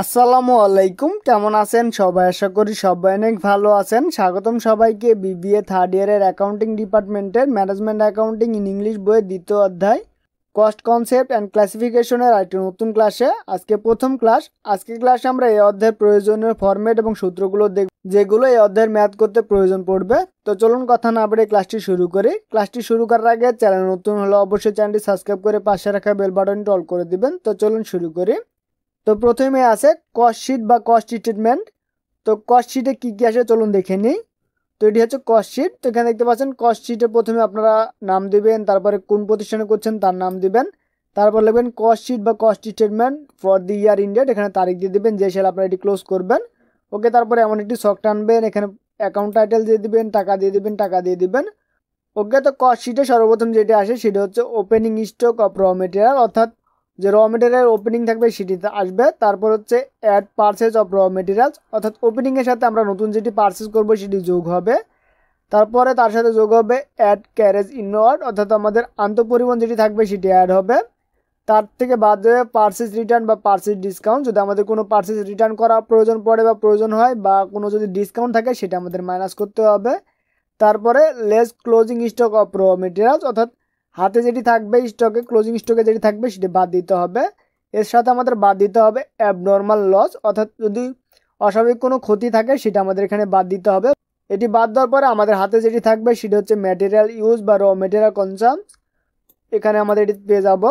আসসালামু আলাইকুম, কেমন আছেন সবাই? আশা করি সবাই অনেক ভালো আছেন। স্বাগতম সবাইকে বিবিএ থার্ড ইয়ারের অ্যাকাউন্টিং ডিপার্টমেন্টের ম্যানেজমেন্ট অ্যাকাউন্টিং ইন ইংলিশ বইয়ের দ্বিতীয় অধ্যায় কস্ট কনসেপ্ট অ্যান্ড ক্লাসিফিকেশনের আরেকটি নতুন ক্লাসে। আজকে প্রথম ক্লাস। আজকের ক্লাসে আমরা এই অধ্যায়ের প্রয়োজনীয় ফরম্যাট এবং সূত্রগুলো দেখব, যেগুলো এই অধ্যায়ের ম্যাথ করতে প্রয়োজন পড়বে। তো চলুন কথা না বলে ক্লাসটি শুরু করি। ক্লাসটি শুরু করার আগে চ্যানেল নতুন হলে অবশ্যই চ্যানেলটি সাবস্ক্রাইব করে পাশে রাখা বেল বাটনটি অল করে দিবেন। তো চলুন শুরু করি। তো প্রথমে আছে কস্ট শিট বা কস্ট স্টেটমেন্ট। তো কস্ট শিটে কী কী আসে চলুন দেখে নিই। তো এটি হচ্ছে কস্ট শিট। তো এখানে দেখতে পাচ্ছেন কস্ট শিটে প্রথমে আপনারা নাম দিবেন, তারপরে কোন প্রতিষ্ঠানে করছেন তার নাম দিবেন, তারপর লিখবেন কস্ট শিট বা cost statement for the year ended, এখানে তারিখ দিয়ে দিবেন যে সালে আপনারা এটি ক্লোজ করবেন। ওকে, তারপরে এমন একটি ছক টানবেন, এখানে অ্যাকাউন্ট টাইটেল দিয়ে দিবেন, টাকা দিয়ে দিবেন, টাকা দিয়ে দিবেন। ওকে, তো কস্ট শিটে সর্বপ্রথম যেটা আসে সেটা হচ্ছে ওপেনিং স্টক অফ র মেটেরিয়াল, অর্থাৎ যে র মেটেরিয়াল ওপেনিং থাকবে সেটিতে আসবে। তারপর হচ্ছে add purchase of raw materials, অর্থাৎ ওপেনিংয়ের সাথে আমরা নতুন যেটি পারচেজ করবো সেটি যোগ হবে। তারপরে তার সাথে যোগ হবে অ্যাড ক্যারেজ ইনওয়ার্ড, অর্থাৎ আমাদের আন্তঃপরিবহন যেটি থাকবে সেটি অ্যাড হবে। তার থেকে বাদ দেবে পারচেজ রিটার্ন বা পারচেজ ডিসকাউন্ট, যদি আমাদের কোনো পারচেজ রিটার্ন করা প্রয়োজন পড়ে বা প্রয়োজন হয় বা কোনো যদি ডিসকাউন্ট থাকে সেটা আমাদের মাইনাস করতে হবে। তারপরে less closing stock of raw materials, অর্থাৎ হাতে যেটি থাকবে স্টকে, ক্লোজিং স্টকে যেটি থাকবে সেটি বাদ দিতে হবে। এর সাথে আমাদের বাদ দিতে হবে অ্যাবনর্মাল লস, অর্থাৎ যদি অস্বাভাবিক কোনো ক্ষতি থাকে সেটা আমাদের এখানে বাদ দিতে হবে। এটি বাদ দেওয়ার পরে আমাদের হাতে যেটি থাকবে সেটি হচ্ছে ম্যাটেরিয়াল ইউজ বা র মেটেরিয়াল কনসাম, এখানে আমাদের এটি পেয়ে যাব।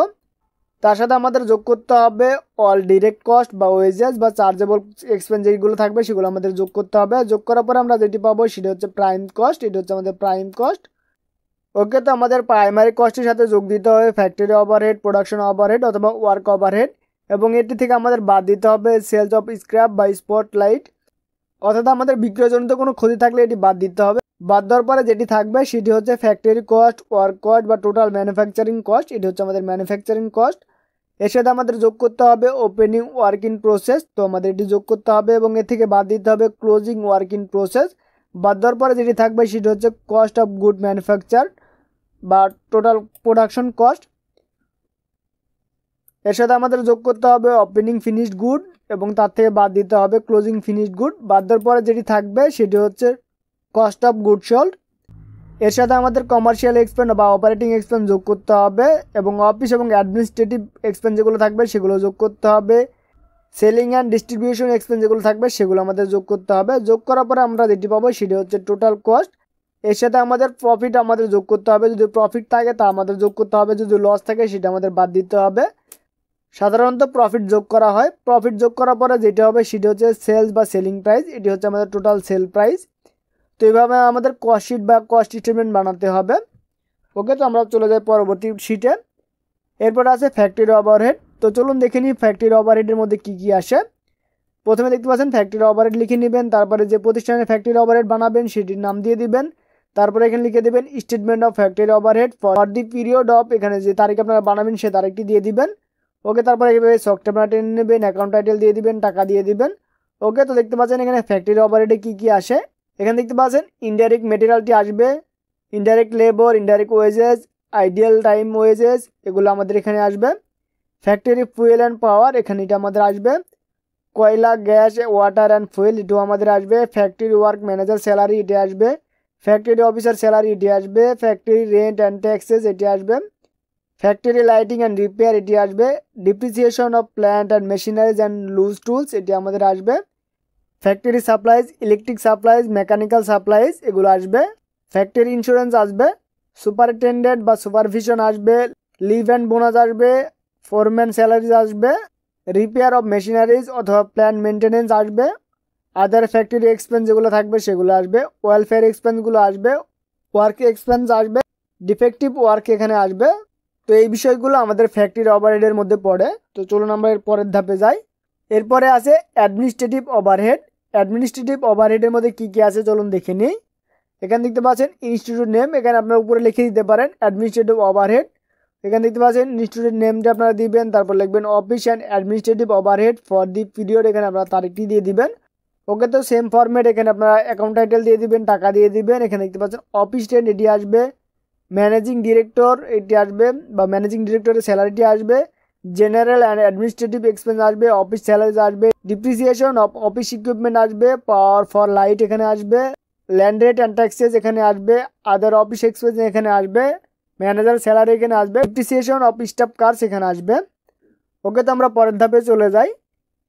তার সাথে আমাদের যোগ করতে হবে অল ডিরেক্ট কস্ট বা ওয়েজেস বা চার্জেবল এক্সপেন্স যেগুলো থাকবে সেগুলো আমাদের যোগ করতে হবে। যোগ করার পরে আমরা যেটি পাবো সেটা হচ্ছে প্রাইম কস্ট, এটি হচ্ছে আমাদের প্রাইম কস্ট। ওকে, তো আমাদের প্রাইমারি কস্টের সাথে যোগ দিতে হবে ফ্যাক্টরি ওভারহেড, প্রোডাকশন ওভারহেড অথবা ওয়ার্ক ওভারহেড, এবং এটি থেকে আমাদের বাদ দিতে হবে সেলস অফ স্ক্র্যাপ বা স্পটলাইট, অর্থাৎ আমাদের বিক্রয়জনিত কোনো ক্ষতি থাকলে এটি বাদ দিতে হবে। বাদ দেওয়ার পরে যেটি থাকবে সেটি হচ্ছে ফ্যাক্টরি কস্ট, ওয়ার্ক কস্ট বা টোটাল ম্যানুফ্যাকচারিং কস্ট, এটি হচ্ছে আমাদের ম্যানুফ্যাকচারিং কস্ট। এর সাথে আমাদের যোগ করতে হবে ওপেনিং ওয়ার্ক ইন প্রসেস, তো আমাদের এটি যোগ করতে হবে, এবং এর থেকে বাদ দিতে হবে ক্লোজিং ওয়ার্ক ইন প্রসেস। বাদ দেওয়ার পরে যেটি থাকবে সেটি হচ্ছে কস্ট অফ গুড ম্যানুফ্যাকচার বা টোটাল প্রোডাকশন কস্ট। এর সাথে আমাদের যোগ করতে হবে ওপেনিং ফিনিশড গুড, এবং তার থেকে বাদ দিতে হবে ক্লোজিং ফিনিশড গুড। বাদ দেওয়ার পরে যেটি থাকবে সেটি হচ্ছে কস্ট অফ গুড সোল্ড। এর সাথে আমাদের কমার্শিয়াল এক্সপেন্স বা অপারেটিং এক্সপেন্স যোগ করতে হবে, এবং অফিস এবং অ্যাডমিনিস্ট্রেটিভ এক্সপেন্স যেগুলো থাকবে সেগুলো যোগ করতে হবে। সেলিং অ্যান্ড ডিস্ট্রিবিউশন এক্সপেন্স যেগুলো থাকবে সেগুলো আমাদের যোগ করতে হবে। যোগ করার পরে আমরা যেটি পাবো সেটি হচ্ছে টোটাল কস্ট। এর সাথে আমাদের প্রফিট আমাদের যোগ করতে হবে, যদি প্রফিট থাকে তা আমাদের যোগ করতে হবে, যদি লস থাকে সেটা আমাদের বাদ দিতে হবে। সাধারণত প্রফিট যোগ করা হয়। প্রফিট যোগ করার পরে যেটি হবে সেটি হচ্ছে সেলস বা সেলিং প্রাইস, এটি হচ্ছে আমাদের টোটাল সেল প্রাইস। তো এইভাবে আমাদের কস্ট শিট বা কস্ট স্টেটমেন্ট বানাতে হবে। ওকে, তো আমরা চলে যাই পরবর্তী শিটে। এরপর আছে ফ্যাক্টরি ওভারহেড। তো চলুন দেখে নিই ফ্যাক্টরি ওভারহেডের মধ্যে কী কী আসে। প্রথমে দেখতে পাচ্ছেন ফ্যাক্টরি ওভারহেড লিখে নেবেন, তারপরে যে প্রতিষ্ঠানে ফ্যাক্টরি ওভারহেড বানাবেন সেটির নাম দিয়ে দিবেন, তারপরে এখানে লিখে দেবেন statement of factory overhead for the period of, এখানে যে তারিখ আপনারা বানাবেন সে তারিখটি দিয়ে দিবেন। ওকে, তারপরে এইভাবে ছকটা আপনারা টেনে নেবেন, অ্যাকাউন্ট টাইটেল দিয়ে দিবেন, টাকা দিয়ে দিবেন। ওকে, তো দেখতে পাচ্ছেন এখানে ফ্যাক্টরি ওভারহেডে কী কী আসে। এখানে দেখতে পাচ্ছেন ইনডাইরেক্ট মেটেরিয়ালটি আসবে, indirect labour, indirect wages, ideal time wages, এগুলো আমাদের এখানে আসবে। ফ্যাক্টরি ফুয়েল অ্যান্ড পাওয়ার, এখানে এটা আমাদের আসবে। কয়লা, গ্যাস, ওয়াটার অ্যান্ড ফুয়েল, এটাও আমাদের আসবে। ফ্যাক্টরি ওয়ার্ক ম্যানেজার স্যালারি, এটি আসবে। ফ্যাক্টরি অফিসার স্যালারি, এটি আসবে। ফ্যাক্টরি রেন্ট অ্যান্ড ট্যাক্সেস, এটি আসবে। ফ্যাক্টরি লাইটিং অ্যান্ড রিপেয়ার, এটি আসবে। Depreciation of plant and machineries and loose tools, এটি আমাদের আসবে। Factory supplies, electric supplies, mechanical supplies, এগুলো আসবে। ফ্যাক্টরি ইন্স্যুরেন্স আসবে। সুপারিনটেন্ডেন্ট বা সুপারভিশন আসবে। লিভ অ্যান্ড বোনাস আসবে। ফোরম্যান স্যালারিজ আসবে। রিপেয়ার অফ মেশিনারিজ অথবা প্ল্যান্ট মেনটেনেন্স আসবে। আদার ফ্যাক্টরি এক্সপেন্স যেগুলো থাকবে সেগুলো আসবে। ওয়েলফেয়ার এক্সপেন্সগুলো আসবে। ওয়ার্ক এক্সপেন্স আসবে। ডিফেক্টিভ ওয়ার্ক এখানে আসবে। তো এই বিষয়গুলো আমাদের ফ্যাক্টরি ওভারহেডের মধ্যে পড়ে। তো চলুন আমরা এর পরের ধাপে যাই। এরপরে আছে অ্যাডমিনিস্ট্রেটিভ ওভারহেড। অ্যাডমিনিস্ট্রেটিভ ওভারহেডের মধ্যে কী কী আছে চলুন দেখে নিই। এখানে দেখতে পাচ্ছেন ইনস্টিটিউট নেম, এখানে আপনার উপরে লিখে দিতে পারেন অ্যাডমিনিস্ট্রেটিভ ওভারহেড। এখানে দেখতে পাচ্ছেন ইনস্টিটিউট নেমটা আপনারা দিবেন, তারপর লিখবেন office and administrative overhead for the period, এখানে আপনারা তারিখটি দিয়ে দিবেন। ওকে, তো সেম ফরম্যাট, এখানে আপনারা অ্যাকাউন্ট টাইটেল দিয়ে দিবেন, টাকা দিয়ে দিবেন। এখানে দেখতে পাচ্ছেন অফিস রেন্ট, এটি আসবে। ম্যানেজিং ডিরেক্টর, এটি আসবে বা ম্যানেজিং ডিরেক্টরের স্যালারিটি আসবে। জেনারেল অ্যান্ড অ্যাডমিনিস্ট্রেটিভ এক্সপেন্স আসবে, অফিস স্যালারিজ আসবে, ডিপ্রিসিয়েশন অফ অফিস ইকুইপমেন্ট আসবে, পাওয়ার ফর লাইট এখানে আসবে, ল্যান্ড রেট অ্যান্ড ট্যাক্সেস এখানে আসবে, আদার অফিস এক্সপেন্স এখানে আসবে, ম্যানেজার স্যালারি এখানে আসবে, ডিপ্রিসিয়েশন অফ স্টাফ কার্স এখানে আসবে। ওকে, তো আমরা পরের ধাপে চলে যাই।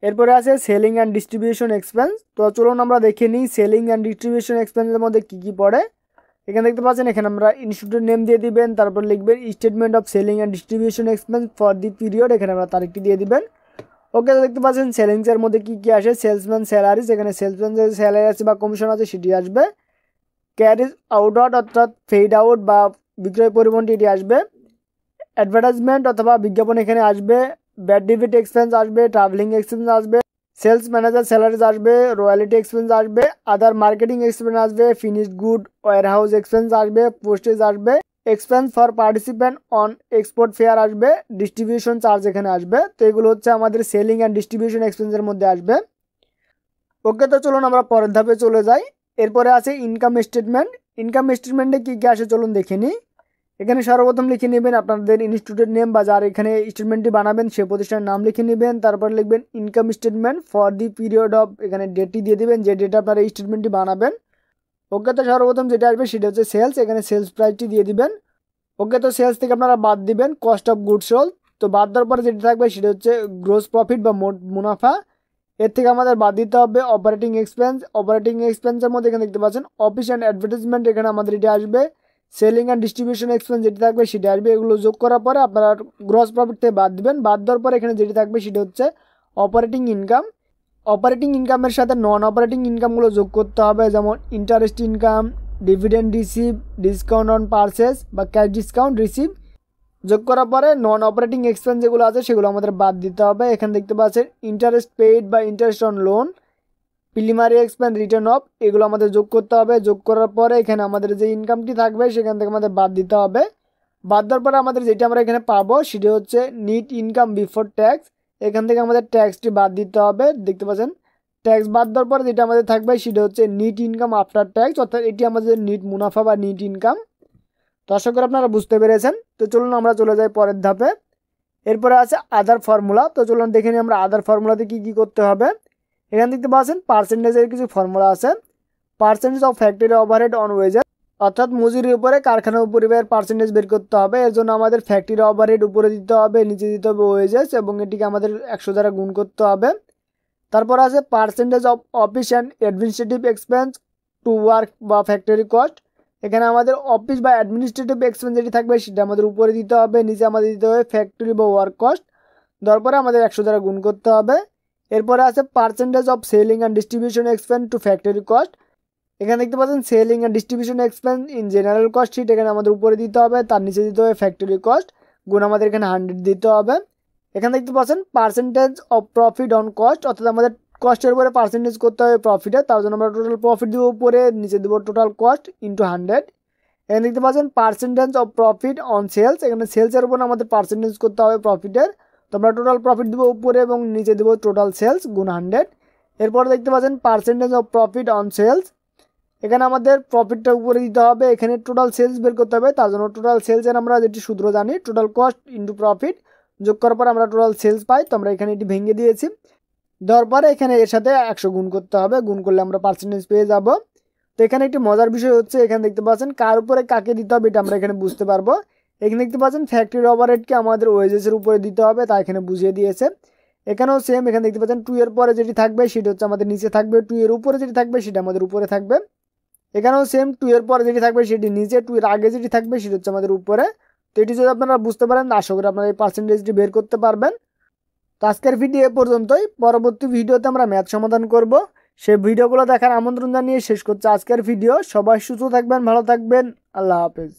এরপরে আছে সেলিং অ্যান্ড ডিস্ট্রিবিউশন এক্সপেন্স। তো চলুন আমরা দেখে নিই সেলিং অ্যান্ড ডিস্ট্রিবিউশন এক্সপেন্সের মধ্যে কী কী পড়ে। এখানে দেখতে পাচ্ছেন, এখানে আমরা ইনস্টিটিউট নেম দিয়ে দিবেন, তারপর লিখবেন statement of selling and distribution expense for the period, এখানে আমরা তারিখটি দিয়ে দিবেন। ওকে, তো দেখতে পাচ্ছেন সেলিংসের মধ্যে কী কী আসে। সেলসম্যান স্যালারিজ, এখানে সেলসম্যান যে স্যালারি আছে বা কমিশন আছে সেটি আসবে। ক্যারিজ আউট অর্থাৎ ফেড আউট বা বিক্রয় পরিবহনটি এটি আসবে। অ্যাডভার্টাইজমেন্ট অথবা বিজ্ঞাপন এখানে আসবে। ব্যাড ডেবিট এক্সপেন্স আসবে, ট্রাভেলিং এক্সপেন্স আসবে, সেলস ম্যানেজার স্যালারিজ আসবে, রয়্যালিটি এক্সপেন্স আসবে, আদার মার্কেটিং এক্সপেন্স আসবে, ফিনিশড গুড ওয়্যারহাউস এক্সপেন্স আসবে, পোস্টেজ আসবে, expense for participant on export fair আসবে, ডিস্ট্রিবিউশন চার্জ এখানে আসবে। তো এগুলো হচ্ছে আমাদের সেলিং অ্যান্ড ডিস্ট্রিবিউশন এক্সপেন্সের মধ্যে আসবে। ওকে, তো চলুন আমরা পরের ধাপে চলে যাই। এরপরে আছে ইনকাম স্টেটমেন্ট। ইনকাম স্টেটমেন্টে কী কী আসে চলুন দেখে নিই। এখানে সর্বপ্রথম লিখে নেবেন আপনাদের ইনস্টিটিউটের নেম বা যার এখানে স্টেটমেন্টটি বানাবেন সে প্রতিষ্ঠানের নাম লিখে নেবেন। তারপর লিখবেন income statement for the period of, এখানে ডেটটি দিয়ে দেবেন যে ডেটে আপনারা এই স্টেটমেন্টটি বানাবেন। ওকে, তো সর্বপ্রথম যেটা আসবে সেটা হচ্ছে সেলস, এখানে সেলস প্রাইসটি দিয়ে দিবেন। ওকে, তো সেলস থেকে আপনারা বাদ দিবেন কস্ট অফ গুডস সোল্ড। তো বাদ দেওয়ার পরে যেটা থাকবে সেটা হচ্ছে গ্রোস প্রফিট বা মোট মুনাফা। এর থেকে আমাদের বাদ দিতে হবে অপারেটিং এক্সপেন্স। অপারেটিং এক্সপেন্সের মধ্যে এখানে দেখতে পাচ্ছেন অফিস অ্যান্ড অ্যাডভার্টাইজমেন্ট, এখানে আমাদের এটা আসবে। সেলিং অ্যান্ড ডিস্ট্রিবিউশন এক্সপেন্স যেটি থাকবে সেটা আসবে। এগুলো যোগ করার পরে আপনারা গ্রস প্রফিট থেকে বাদ দিবেন। বাদ দেওয়ার পরে এখানে যেটি থাকবে সেটা হচ্ছে অপারেটিং ইনকাম। অপারেটিং ইনকামের সাথে নন অপারেটিং ইনকামগুলো যোগ করতে হবে, যেমন interest income, dividend receive, discount on purchase বা ক্যাশ ডিসকাউন্ট রিসিভ। যোগ করার পরে নন অপারেটিং এক্সপেন্স যেগুলো আছে সেগুলো আমাদের বাদ দিতে হবে। এখানে দেখতে পাচ্ছেন ইন্টারেস্ট পেইড বা interest on loan, preliminary expense, return of, এগুলো আমাদের যোগ করতে হবে। যোগ করার পরে এখানে আমাদের যে ইনকামটি থাকবে সেখান থেকে আমাদের বাদ দিতে হবে। বাদ দেওয়ার পরে আমাদের যেটা আমরা এখানে পাবো সেটা হচ্ছে নিট ইনকাম বিফোর ট্যাক্স। এখান থেকে আমাদের ট্যাক্সটি বাদ দিতে হবে। দেখতে পাচ্ছেন ট্যাক্স বাদ দেওয়ার পরে যেটা আমাদের থাকবে সেটা হচ্ছে নিট ইনকাম আফটার ট্যাক্স, অর্থাৎ এটি আমাদের নিট মুনাফা বা নিট ইনকাম। তো আশা করি আপনারা বুঝতে পেরেছেন। তো চলুন আমরা চলে যাই পরের ধাপে। এরপরে আছে আদার ফর্মুলা। তো চলুন দেখে নিই আমরা আদার ফর্মুলাতে কী কী করতে হবে। এখানে দেখতে পাচ্ছেন পার্সেন্টেজের কিছু ফর্মুলা আছে। Percentage of factory overhead on wages, অর্থাৎ মজুরির উপরে কারখানা উপরিব্যয়ের পার্সেন্টেজ বের করতে হবে। এর জন্য আমাদের ফ্যাক্টরি ওভারহেড উপরে দিতে হবে, নিচে দিতে হবে ওয়েজেস, এবং এটিকে আমাদের 100 দ্বারা গুণ করতে হবে। তারপর আছে percentage of office and administrative expense to work বা ফ্যাক্টরি কস্ট। এখানে আমাদের অফিস বা অ্যাডমিনিস্ট্রেটিভ এক্সপেন্স যেটি থাকবে সেটা আমাদের উপরে দিতে হবে, নিচে আমাদের দিতে হবে ফ্যাক্টরি বা ওয়ার্ক কস্ট। তারপরে আমাদের 100 দ্বারা গুণ করতে হবে। এরপরে আছে percentage of selling and distribution expense to factory cost. এখানে দেখতে পাচ্ছেন selling and distribution expense in general cost sheet, এখানে আমাদের উপরে দিতে হবে, তার নিচে দিতে হবে ফ্যাক্টরি কস্ট, গুণ আমাদের এখানে 100 দিতে হবে। এখানে দেখতে পাচ্ছেন percentage of profit on cost, অর্থাৎ আমাদের কস্টের উপরে পার্সেন্টেজ করতে হবে প্রফিটের, তার জন্য আমরা টোটাল প্রফিট দেবো উপরে, নিচে দেবো টোটাল কস্ট ইন্টু 100। এখানে দেখতে পাচ্ছেন percentage of profit on sales, এখানে সেলসের উপর আমাদের পার্সেন্টেজ করতে হবে প্রফিটের, তো আমরা টোটাল প্রফিট দেবো উপরে এবং নিচে দেবো টোটাল সেলস গুণ 100। এরপরে দেখতে পাচ্ছেন percentage of profit on sales, এখানে আমাদের প্রফিটটা উপরে দিতে হবে, এখানে টোটাল সেলস বের করতে হবে, তার জন্য টোটাল সেলসের আমরা যেটি সূত্র জানি টোটাল কস্ট ইন্টু প্রফিট, যোগ করার পর আমরা টোটাল সেলস পাই, তো আমরা এখানে এটি ভেঙে দিয়েছি। দেওয়ার পরে এখানে এর সাথে 100 গুণ করতে হবে, গুণ করলে আমরা পার্সেন্টেজ পেয়ে যাব। তো এখানে একটি মজার বিষয় হচ্ছে, এখানে দেখতে পাচ্ছেন কার উপরে কাকে দিতে হবে এটা আমরা এখানে বুঝতে পারবো। এখানে দেখতে পাচ্ছেন ফ্যাক্টরি ওভারহেডকে আমাদের ওয়েজেসের উপরে দিতে হবে, তা এখানে বুঝিয়ে দিয়েছে। এখানেও সেম, এখানে দেখতে পাচ্ছেন 2 এর পরে যেটি থাকবে সেটা হচ্ছে আমাদের নিচে থাকবে, 2 এর উপরে যেটি থাকবে সেটা আমাদের উপরে থাকবে। এখানেও সেম, 2 এর পরে যেটি থাকবে সেটি নিচে, 2 এর আগে যেটি থাকবে সেটা হচ্ছে আমাদের উপরে। তো এটি যদি আপনারা বুঝতে পারেন আশা করি আপনারা এই পার্সেন্টেজটি বের করতে পারবেন। তো আজকের ভিডিও এ পর্যন্তই, পরবর্তী ভিডিওতে আমরা ম্যাথ সমাধান করব। সেই ভিডিওগুলো দেখার আমন্ত্রণ জানিয়ে শেষ করছে আজকের ভিডিও। সবাই সুস্থ থাকবেন, ভালো থাকবেন, আল্লাহ হাফেজ।